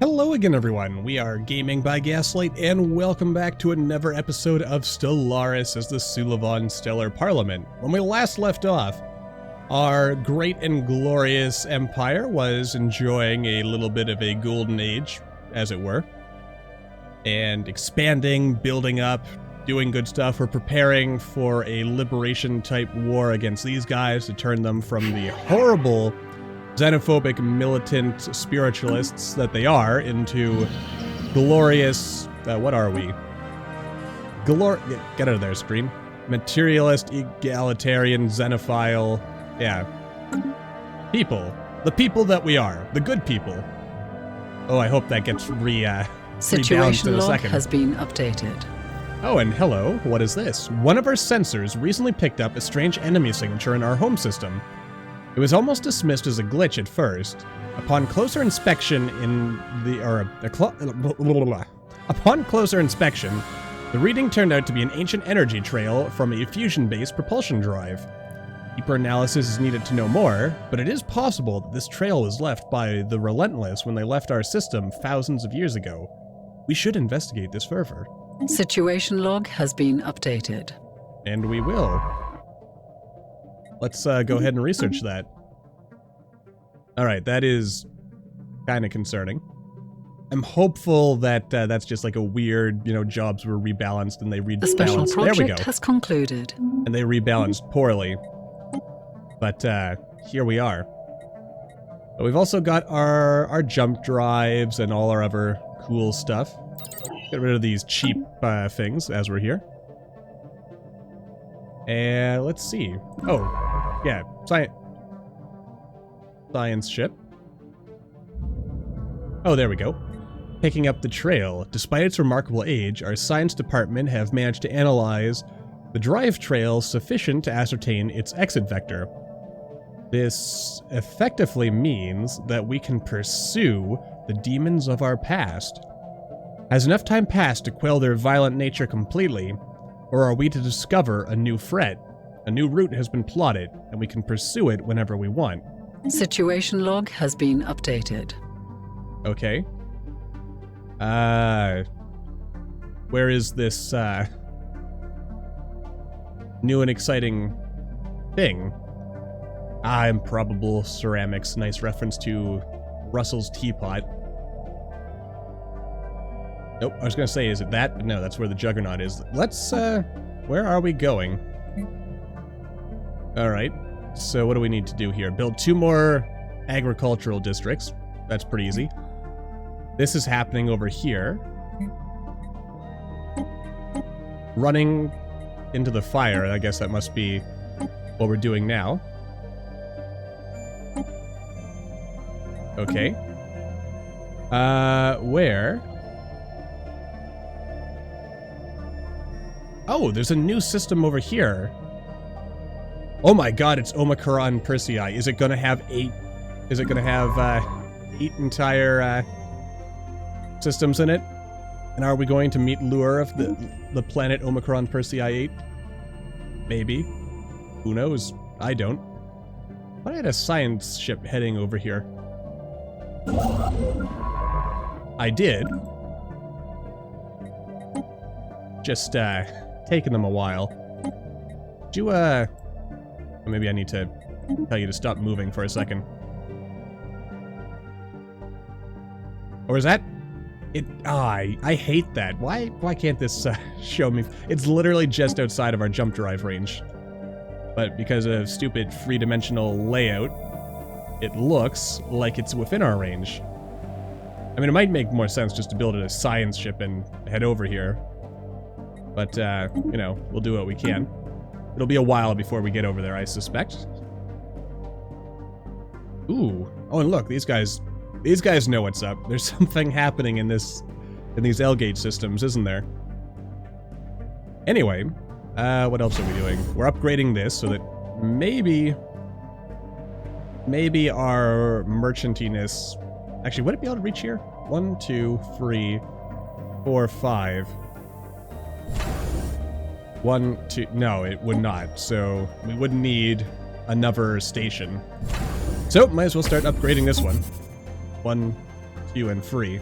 Hello again, everyone. We are Gaming by Gaslight, and welcome back to another episode of Stellaris as the Sulivan Stellar Parliament. When we last left off, our great and glorious empire was enjoying a little bit of a golden age, as it were, and expanding, building up, doing good stuff. We're preparing for a liberation-type war against these guys to turn them from the horrible xenophobic militant spiritualists that they are into glorious, what are we? Get out of there, screen. Materialist, egalitarian, xenophile, yeah. People. The people that we are. The good people. Oh, I hope that gets rebalanced in a second. Has been updated. Oh, and hello, what is this? One of our sensors recently picked up a strange enemy signature in our home system. It was almost dismissed as a glitch at first. Upon closer inspection, upon closer inspection, the reading turned out to be an ancient energy trail from a fusion-based propulsion drive. Deeper analysis is needed to know more, but it is possible that this trail was left by the Relentless when they left our system thousands of years ago. We should investigate this further. Situation log has been updated. And we will. Let's go ahead and research that. Alright, that is kind of concerning. I'm hopeful that that's just like a weird, jobs were rebalanced and they rebalanced. The special project there we go. has concluded. And they rebalanced poorly. But here we are. But we've also got our jump drives and all our other cool stuff. Get rid of these cheap things as we're here. And let's see. Oh, yeah, science ship. Oh, there we go. Picking up the trail. Despite its remarkable age, our science department have managed to analyze the drive trail sufficient to ascertain its exit vector. This effectively means that we can pursue the demons of our past. Has enough time passed to quell their violent nature completely? Or are we to discover a new threat? A new route has been plotted, and we can pursue it whenever we want. Situation log has been updated. Okay. Where is this, new and exciting thing? Improbable ceramics. Nice reference to Russell's teapot. Nope, I was gonna say, is it that? But no, that's where the Juggernaut is. Let's, where are we going? Alright, so what do we need to do here? Build 2 more agricultural districts. That's pretty easy. This is happening over here. Running into the fire, I guess that must be what we're doing now. Okay. Where? Oh, there's a new system over here. Oh my god, it's Omicron Persei. Is it gonna have 8? Is it gonna have 8 entire systems in it? And are we going to meet Lure of the planet Omicron Persei 8? Maybe. Who knows? I don't. But I had a science ship heading over here. I did. Just taking them a while. Did you maybe I need to tell you to stop moving for a second. Or is that it? I hate that. Why can't this show me? It's literally just outside of our jump drive range. But because of stupid 3-dimensional layout, it looks like it's within our range. I mean, it might make more sense just to build a science ship and head over here. But, we'll do what we can. It'll be a while before we get over there, I suspect. Ooh. Oh, and look, these guys know what's up. There's something happening in these L-gate systems, isn't there? Anyway, what else are we doing? We're upgrading this so that maybe our merchantiness... Actually, would it be able to reach here? 1, 2, 3, 4, 5... 1, 2, no, it would not, so we wouldn't need another station. So, might as well start upgrading this one. 1, few and free.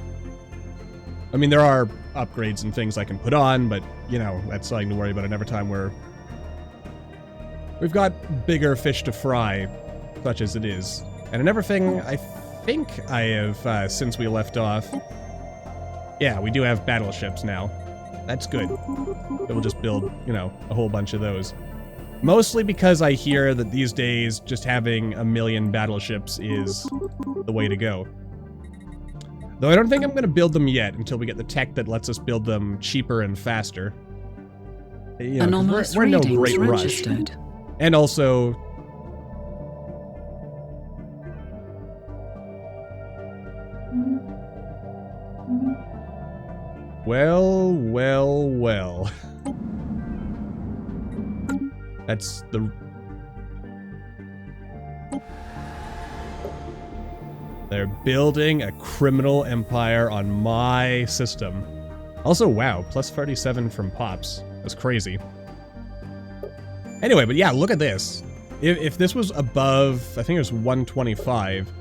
I mean, there are upgrades and things I can put on, but, you know, that's something to worry about another time where we've got bigger fish to fry, such as it is. And another thing I think I have, since we left off, yeah, we do have battleships now. That's good. So we'll just build, you know, a whole bunch of those. Mostly because I hear that these days, just having a million battleships is the way to go. Though I don't think I'm going to build them yet until we get the tech that lets us build them cheaper and faster. You know, Anomalous we're in no readings great rush. registered. And also... Well, well, well. That's the... They're building a criminal empire on my system. Also, wow, plus 37 from Pops. That's crazy. Anyway, but yeah, look at this. If this was above, I think it was 125,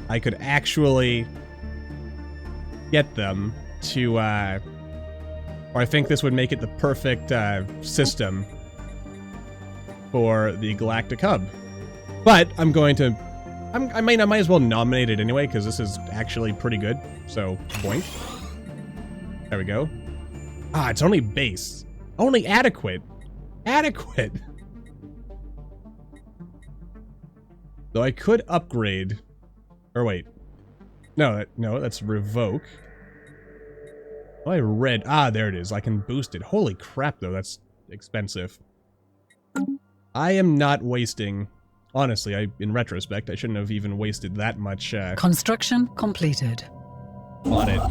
I could actually get them to, or I think this would make it the perfect system for the Galactic Hub. But I'm going to, I might as well nominate it anyway, because this is actually pretty good. So, boink. There we go. Ah, it's only base. Only adequate. Adequate. Though I could upgrade. Or wait. No, that's revoke. Oh, I read. Ah, there it is. I can boost it. Holy crap, though. That's expensive. I am not wasting... Honestly, in retrospect, I shouldn't have even wasted that much... Construction completed. On it.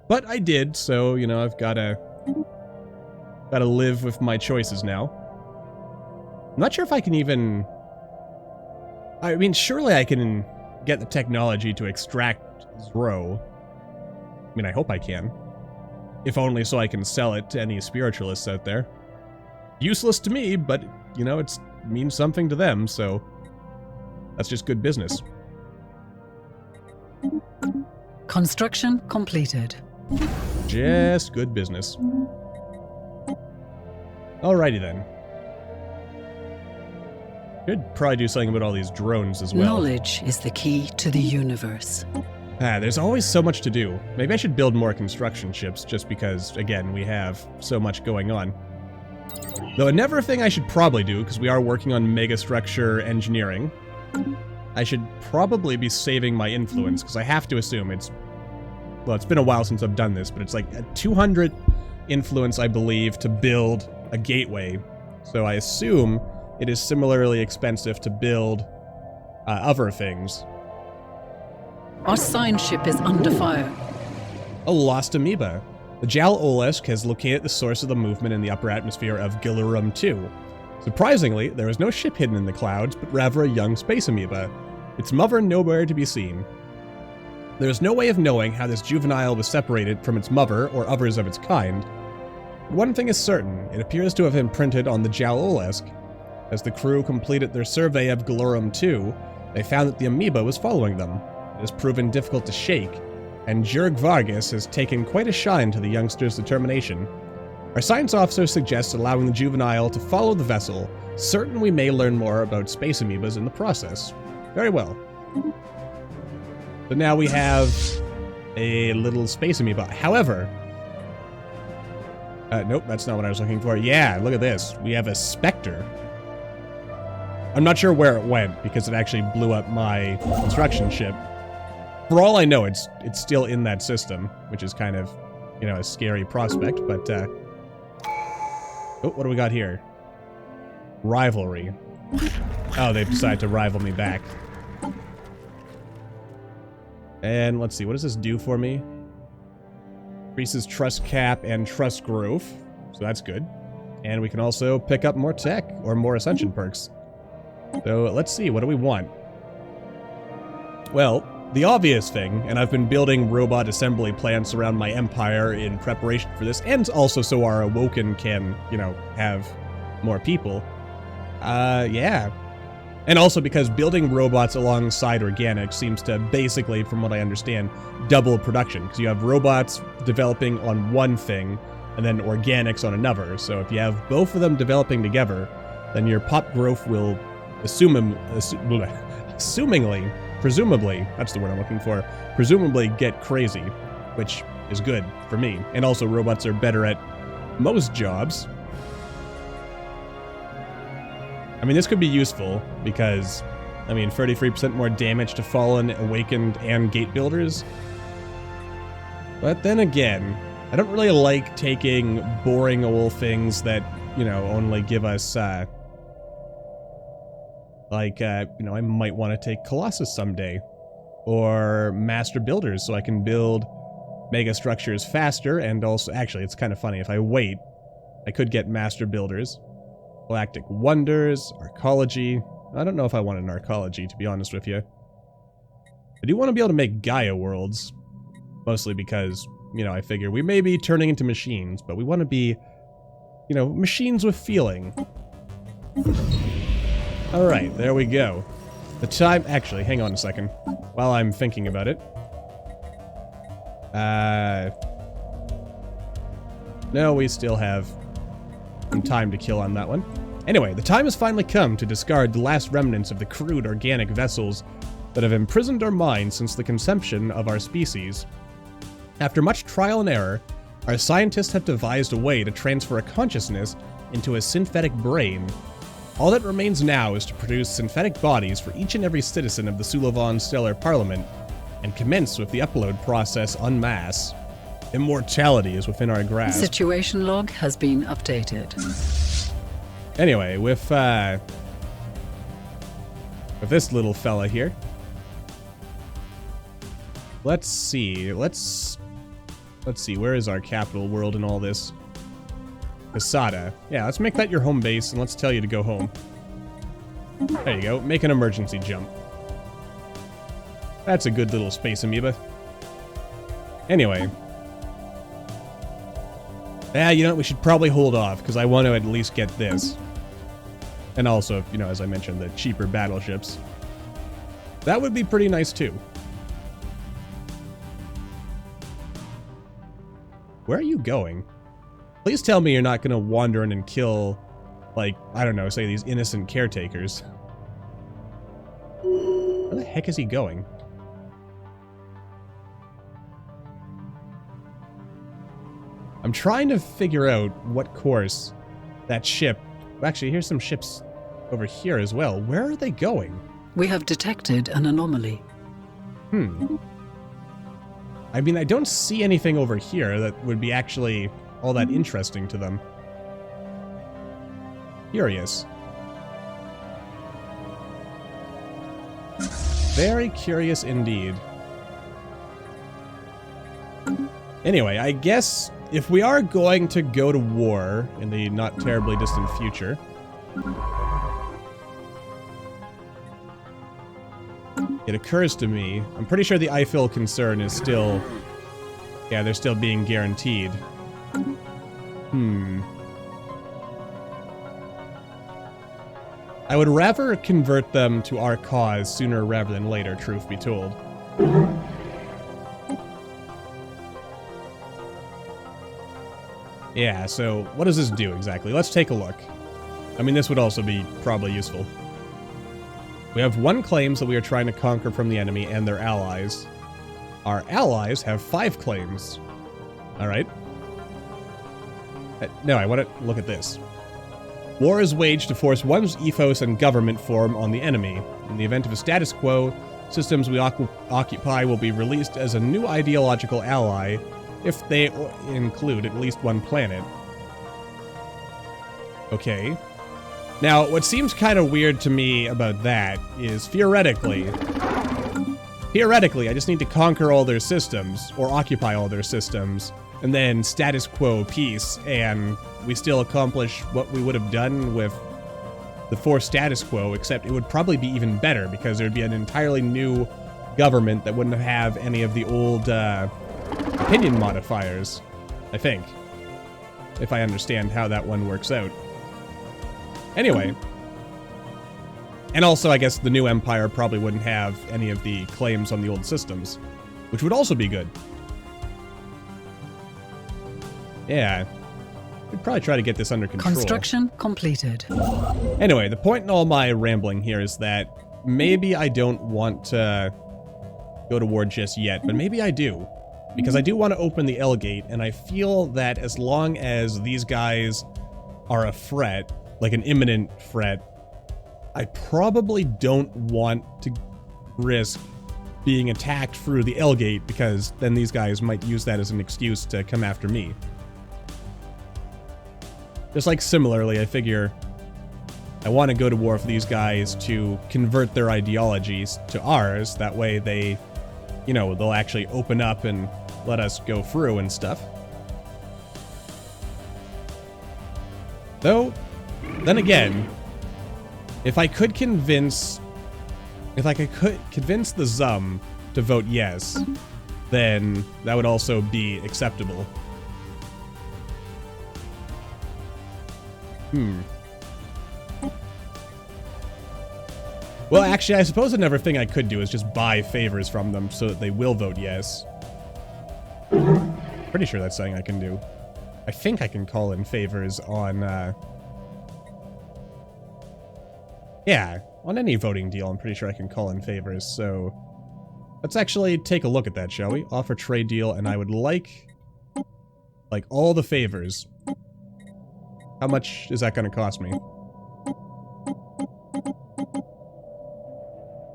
But I did, so, you know, I've gotta live with my choices now. I'm not sure if I can even... I mean, surely I can get the technology to extract Zro. I mean, I hope I can. If only so I can sell it to any spiritualists out there. Useless to me, but, you know, it means something to them, so... That's just good business. Construction completed. Just good business. Alrighty then. Should probably do something about all these drones as well. Knowledge is the key to the universe. Ah, there's always so much to do. Maybe I should build more construction ships, just because, again, we have so much going on. Though another thing I should probably do, because we are working on megastructure engineering, I should probably be saving my influence, because I have to assume it's... Well, it's been a while since I've done this, but it's like a 200 influence, I believe, to build a gateway. So I assume it is similarly expensive to build other things. Our sign ship is under fire. A lost amoeba. The Jal Olesk has located the source of the movement in the upper atmosphere of Gilurum 2. Surprisingly, there is no ship hidden in the clouds, but rather a young space amoeba. Its mother nowhere to be seen. There is no way of knowing how this juvenile was separated from its mother or others of its kind. One thing is certain, it appears to have imprinted on the Jal Olesk. As the crew completed their survey of Gilurum 2, they found that the amoeba was following them. It has proven difficult to shake, and Jurg Vargas has taken quite a shine to the youngster's determination. Our science officer suggests allowing the juvenile to follow the vessel, certain we may learn more about space amoebas in the process. Very well. So now we have a little space amoeba. However... nope, that's not what I was looking for. Yeah, look at this. We have a Spectre. I'm not sure where it went, because it actually blew up my construction ship. For all I know, it's still in that system, which is kind of, you know, a scary prospect, but, Oh, what do we got here? Rivalry. Oh, they've decided to rival me back. And let's see, what does this do for me? Increases trust cap and trust growth, so that's good. And we can also pick up more tech, or more ascension perks. So, let's see, what do we want? Well, the obvious thing, and I've been building robot assembly plants around my empire in preparation for this, and also so our Awoken can, you know, have more people. Yeah. And also because building robots alongside organics seems to basically, from what I understand, double production. Because you have robots developing on one thing, and then organics on another. So if you have both of them developing together, then your pop growth will presumably, that's the word I'm looking for, presumably get crazy, which is good for me. And also robots are better at most jobs. I mean, this could be useful because, I mean, 33% more damage to Fallen, Awakened, and Gate Builders. But then again, I don't really like taking boring old things that, you know, only give us, you know, I might want to take Colossus someday. Or Master Builders, so I can build mega structures faster, and also, actually, it's kind of funny, if I wait, I could get Master Builders. Galactic Wonders, Arcology. I don't know if I want an Arcology, to be honest with you. I do want to be able to make Gaia worlds. Mostly because, you know, I figure we may be turning into machines, but we want to be, you know, machines with feeling. Alright, there we go. The time... Actually, hang on a second. While I'm thinking about it. No, we still have some time to kill on that one. Anyway, the time has finally come to discard the last remnants of the crude organic vessels that have imprisoned our minds since the conception of our species. After much trial and error, our scientists have devised a way to transfer a consciousness into a synthetic brain. All that remains now is to produce synthetic bodies for each and every citizen of the Sulivan Stellar Parliament, and commence with the upload process en masse. Immortality is within our grasp. Situation log has been updated. Anyway, with this little fella here, let's see, where is our capital world in all this? Crusader. Yeah, let's make that your home base, and let's tell you to go home. There you go, make an emergency jump. That's a good little space amoeba. Anyway. Yeah, you know what, we should probably hold off, because I want to at least get this. And also, you know, as I mentioned, the cheaper battleships. That would be pretty nice, too. Where are you going? Please tell me you're not going to wander in and kill, like, I don't know, say these innocent caretakers. Where the heck is he going? I'm trying to figure out what course that ship... Actually, here's some ships over here as well. Where are they going? We have detected an anomaly. I mean, I don't see anything over here that would be actually all that interesting to them. Curious. Very curious indeed. Anyway, I guess if we are going to go to war in the not terribly distant future, it occurs to me, I'm pretty sure the Eiffel concern is still, yeah, they're still being guaranteed. I would rather convert them to our cause sooner rather than later, truth be told. Yeah, so what does this do exactly? Let's take a look. I mean, this would also be probably useful. We have 1 claims that we are trying to conquer from the enemy and their allies. Our allies have 5 claims. Alright. No, I want to look at this. War is waged to force one's ethos and government form on the enemy. In the event of a status quo, systems we occupy will be released as a new ideological ally if they include at least 1 planet. Okay. Now, what seems kind of weird to me about that is theoretically, I just need to conquer all their systems, or occupy all their systems, and then status quo peace, and we still accomplish what we would have done with the forced status quo, except it would probably be even better, because there would be an entirely new government that wouldn't have any of the old, opinion modifiers, I think. If I understand how that one works out. Anyway. And also, I guess the new Empire probably wouldn't have any of the claims on the old systems, which would also be good. Yeah. We'd probably try to get this under control. Construction completed. Anyway, the point in all my rambling here is that maybe I don't want to go to war just yet, but maybe I do. Because I do want to open the L gate, and I feel that as long as these guys are a threat, like an imminent threat, I probably don't want to risk being attacked through the L gate, because then these guys might use that as an excuse to come after me. Just like similarly, I figure I want to go to war with these guys to convert their ideologies to ours. That way they, you know, they'll actually open up and let us go through and stuff. Though, then again, if I could convince the ZUM to vote yes, then that would also be acceptable. Well, actually, I suppose another thing I could do is just buy favors from them so that they will vote yes. Pretty sure that's something I can do. I think I can call in favors on, yeah, on any voting deal, I'm pretty sure I can call in favors, so let's actually take a look at that, shall we? Offer trade deal, and I would like all the favors. How much is that going to cost me?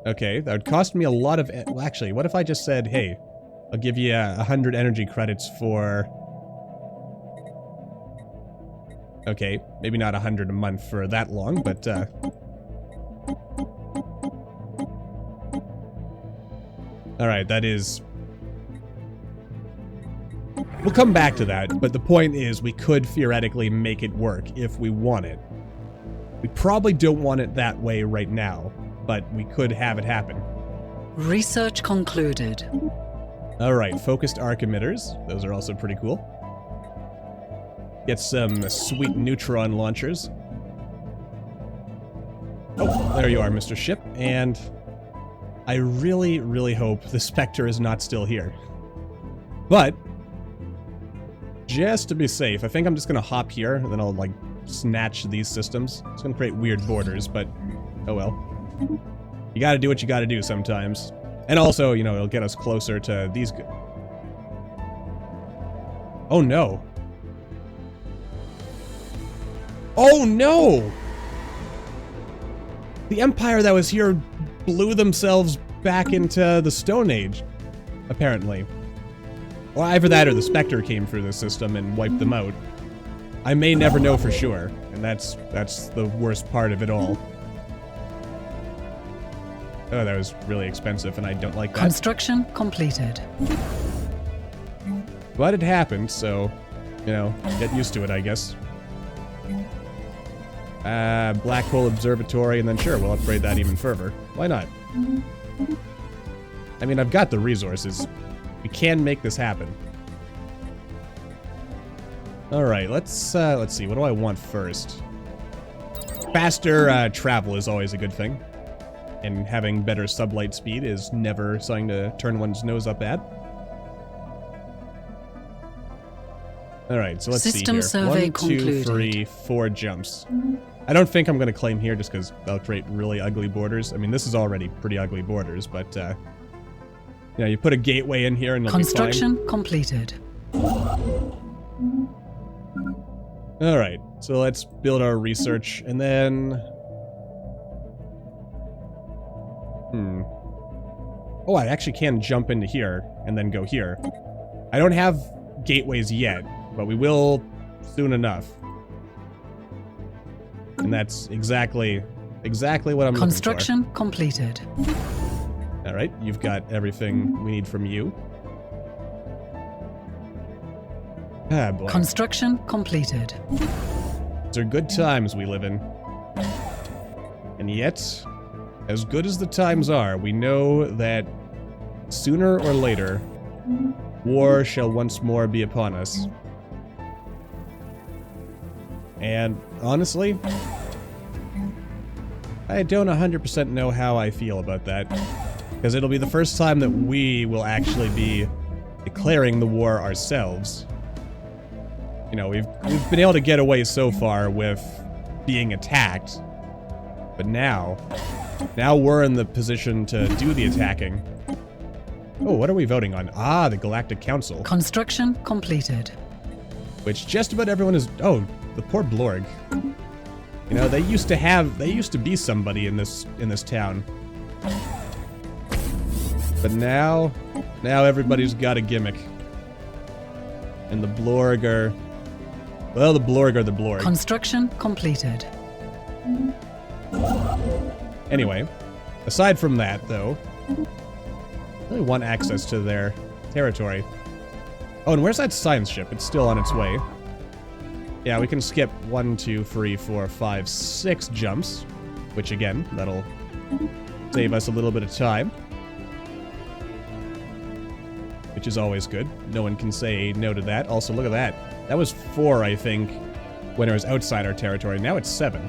Okay, that would cost me a lot of... Well, actually, what if I just said, hey, I'll give you 100 energy credits for... Okay, maybe not 100 a month for that long, but... Alright, that is... We'll come back to that, but the point is we could theoretically make it work if we want it. We probably don't want it that way right now, but we could have it happen. Research concluded. Alright, focused arc emitters. Those are also pretty cool. Get some sweet neutron launchers. Oh, there you are, Mr. Ship, and I really, really hope the Spectre is not still here. But just to be safe, I think I'm just gonna hop here, and then I'll, like, snatch these systems. It's gonna create weird borders, but oh well. You gotta do what you gotta do sometimes. And also, you know, it'll get us closer to these... Oh no! Oh no! The Empire that was here blew themselves back into the Stone Age, apparently. Well, either that or the Spectre came through the system and wiped them out. I may never know for sure, and that's the worst part of it all. Oh, that was really expensive, and I don't like that. Construction completed. But it happened, so, you know, get used to it, I guess. Black Hole Observatory, and then sure, we'll upgrade that even further. Why not? I mean, I've got the resources. We can make this happen. Alright, let's see, what do I want first? Faster travel is always a good thing. And having better sublight speed is never something to turn one's nose up at. Alright, so let's see here. Survey 1, 2, 3, 4 jumps. I don't think I'm going to claim here just because that'll create really ugly borders. I mean, this is already pretty ugly borders, but, you know, you put a gateway in here and it'll be fine. Construction completed. Alright, so let's build our research, and then... Oh, I actually can jump into here, and then go here. I don't have gateways yet, but we will soon enough. And that's exactly what I'm looking for. Construction completed. Alright, you've got everything we need from you. Ah, boy. Construction completed. These are good times we live in. And yet, as good as the times are, we know that sooner or later, war shall once more be upon us. And honestly, I don't 100% know how I feel about that, because it'll be the first time that we will actually be declaring the war ourselves. You know, we've been able to get away so far with being attacked, but now we're in the position to do the attacking. Oh, what are we voting on? Ah, the Galactic Council. Construction completed. Which just about everyone is... Oh, the poor Blorg. You know, they used to be somebody in this town. But now everybody's got a gimmick. And the Blorg are... Well, the Blorg are the Blorg. Construction completed. Anyway, aside from that, though, I really want access to their territory. Oh, and where's that science ship? It's still on its way. Yeah, we can skip 1, 2, 3, 4, 5, 6 jumps, which again, that'll save us a little bit of time. Which is always good. No one can say no to that. Also, look at that. That was 4, I think, when it was outside our territory. Now it's 7.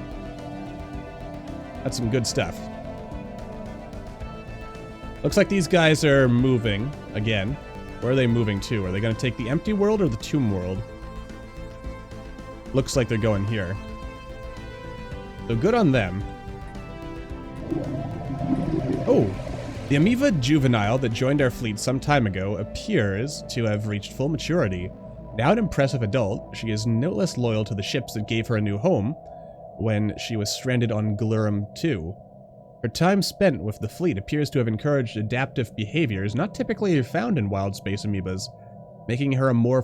That's some good stuff. Looks like these guys are moving again. Where are they moving to? Are they going to take the empty world or the tomb world? Looks like they're going here. So good on them. Oh, the amoeba juvenile that joined our fleet some time ago appears to have reached full maturity. Now an impressive adult, she is no less loyal to the ships that gave her a new home when she was stranded on Glurum II. Her time spent with the fleet appears to have encouraged adaptive behaviors not typically found in wild space amoebas, making her a more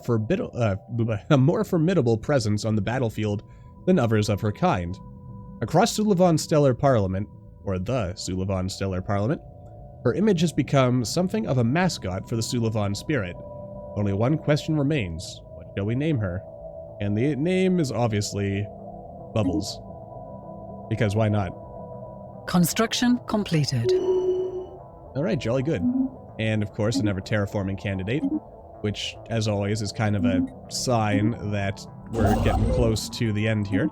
formidable presence on the battlefield than others of her kind. Across Sulivan Stellar Parliament, or the Sulivan Stellar Parliament, her image has become something of a mascot for the Sulivan spirit. Only one question remains. What shall we name her? And the name is obviously Bubbles. Because why not? Construction completed. Alright, jolly good. And of course, another terraforming candidate, which, as always, is kind of a sign that we're getting close to the end here.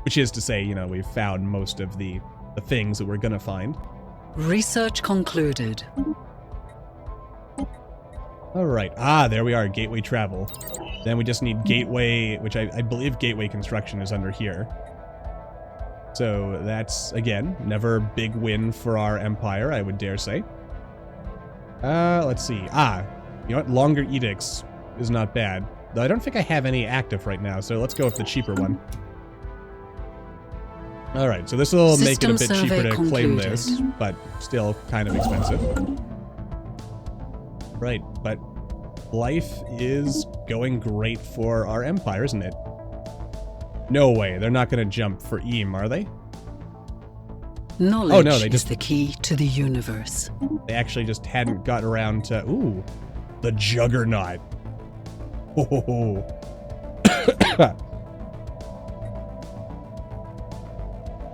Which is to say, you know, we've found most of the things that we're gonna find. Research concluded. Alright, there we are, gateway travel. Then we just need gateway, which I believe gateway construction is under here. So that's, again, never big win for our empire, I would dare say. Let's see. You know what? Longer edicts is not bad. Though I don't think I have any active right now, so let's go with the cheaper one. Alright, so this will make it a bit cheaper to claim this, but still kind of expensive. Right, but life is going great for our empire, isn't it? No way, they're not going to jump for Eam, are they? Knowledge is the key to the universe. They actually just hadn't got around to... Ooh, the Juggernaut. Oh.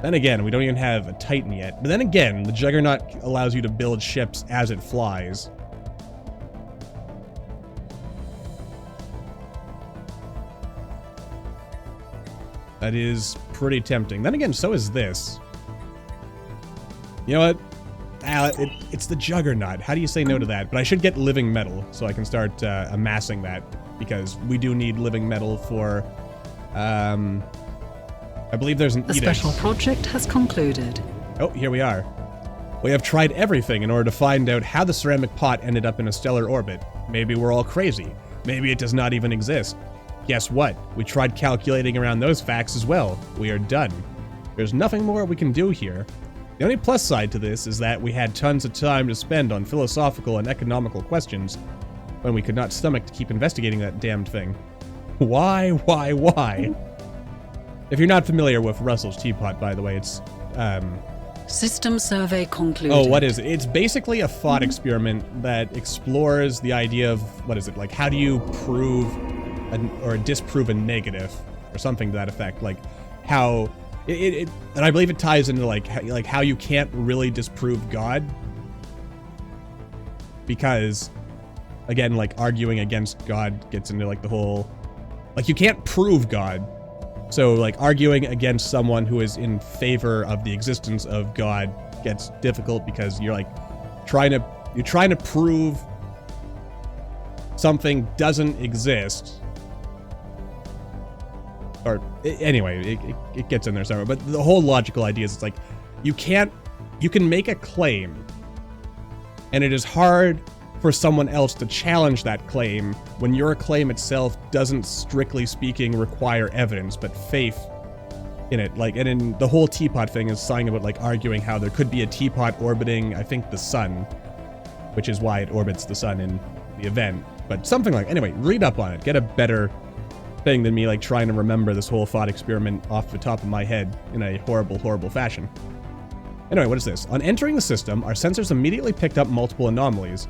Then again, we don't even have a Titan yet. But then again, the Juggernaut allows you to build ships as it flies. That is pretty tempting. Then again, so is this. You know what? It's the Juggernaut. How do you say no to that? But I should get living metal so I can start amassing that, because we do need living metal for... I believe there's an edict. The special project has concluded. Oh, here we are. We have tried everything in order to find out how the ceramic pot ended up in a stellar orbit. Maybe we're all crazy. Maybe it does not even exist. Guess what? We tried calculating around those facts as well. We are done. There's nothing more we can do here. The only plus side to this is that we had tons of time to spend on philosophical and economical questions when we could not stomach to keep investigating that damned thing. Why? If you're not familiar with Russell's Teapot, by the way, it's, System survey concluded. Oh, what is it? It's basically a thought experiment that explores the idea of, what is it, like, how do you prove or disprove a negative, or something to that effect, like, how... and I believe it ties into, like how you can't really disprove God. Because, again, like, arguing against God gets into, like, the whole... Like, you can't prove God. So, like, arguing against someone who is in favor of the existence of God gets difficult because you're, like, trying to prove something doesn't exist. Or, anyway, it gets in there somewhere. But the whole logical idea is, it's like, you can make a claim, and it is hard for someone else to challenge that claim when your claim itself doesn't, strictly speaking, require evidence, but faith in it. Like, and in the whole teapot thing is something about, like, arguing how there could be a teapot orbiting, I think, the sun, which is why it orbits the sun in the event. But something like, anyway, read up on it. Get a better thing than me, like, trying to remember this whole thought experiment off the top of my head in a horrible, horrible fashion. Anyway, what is this? On entering the system, our sensors immediately picked up multiple anomalies.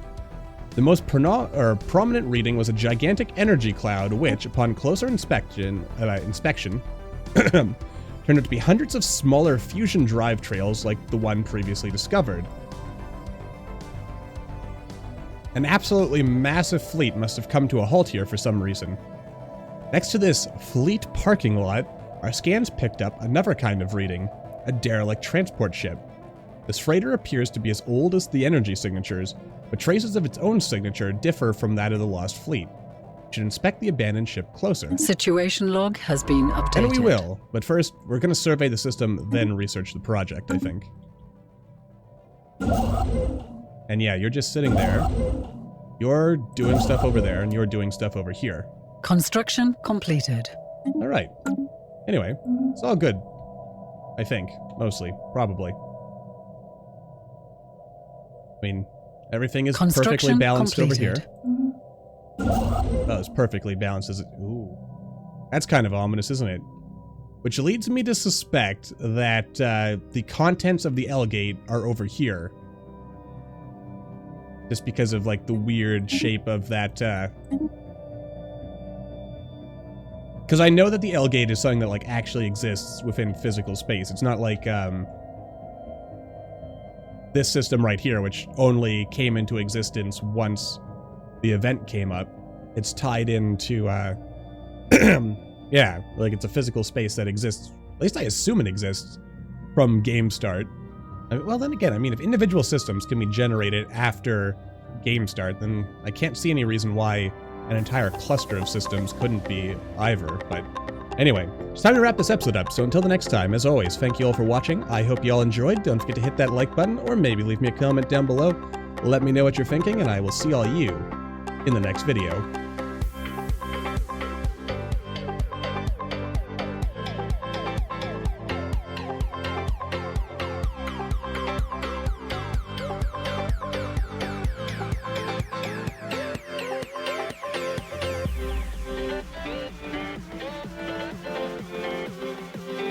The most prominent reading was a gigantic energy cloud, which, upon closer inspection, turned out to be hundreds of smaller fusion drive trails like the one previously discovered. An absolutely massive fleet must have come to a halt here for some reason. Next to this fleet parking lot, our scans picked up another kind of reading, a derelict transport ship. This freighter appears to be as old as the energy signatures, but traces of its own signature differ from that of the lost fleet. We should inspect the abandoned ship closer. Situation log has been updated. And we will, but first, we're going to survey the system, then research the project, I think. And yeah, you're just sitting there. You're doing stuff over there, and you're doing stuff over here. Construction completed. All right. Anyway, it's all good. I think. Mostly. Probably. I mean, everything is perfectly balanced completed. over here. Oh, it's perfectly balanced, is it? Ooh. That's kind of ominous, isn't it? Which leads me to suspect that the contents of the L-gate are over here. Just because of, like, the weird shape of that, because I know that the L-gate is something that, like, actually exists within physical space. It's not like, this system right here, which only came into existence once the event came up. It's tied into, yeah, like, it's a physical space that exists. At least I assume it exists from game start. Well, then again, I mean, if individual systems can be generated after game start, then I can't see any reason why an entire cluster of systems couldn't be either. But anyway, it's time to wrap this episode up. So until the next time, as always, thank you all for watching. I hope you all enjoyed. Don't forget to hit that like button, or maybe leave me a comment down below. Let me know what you're thinking, and I will see all you in the next video.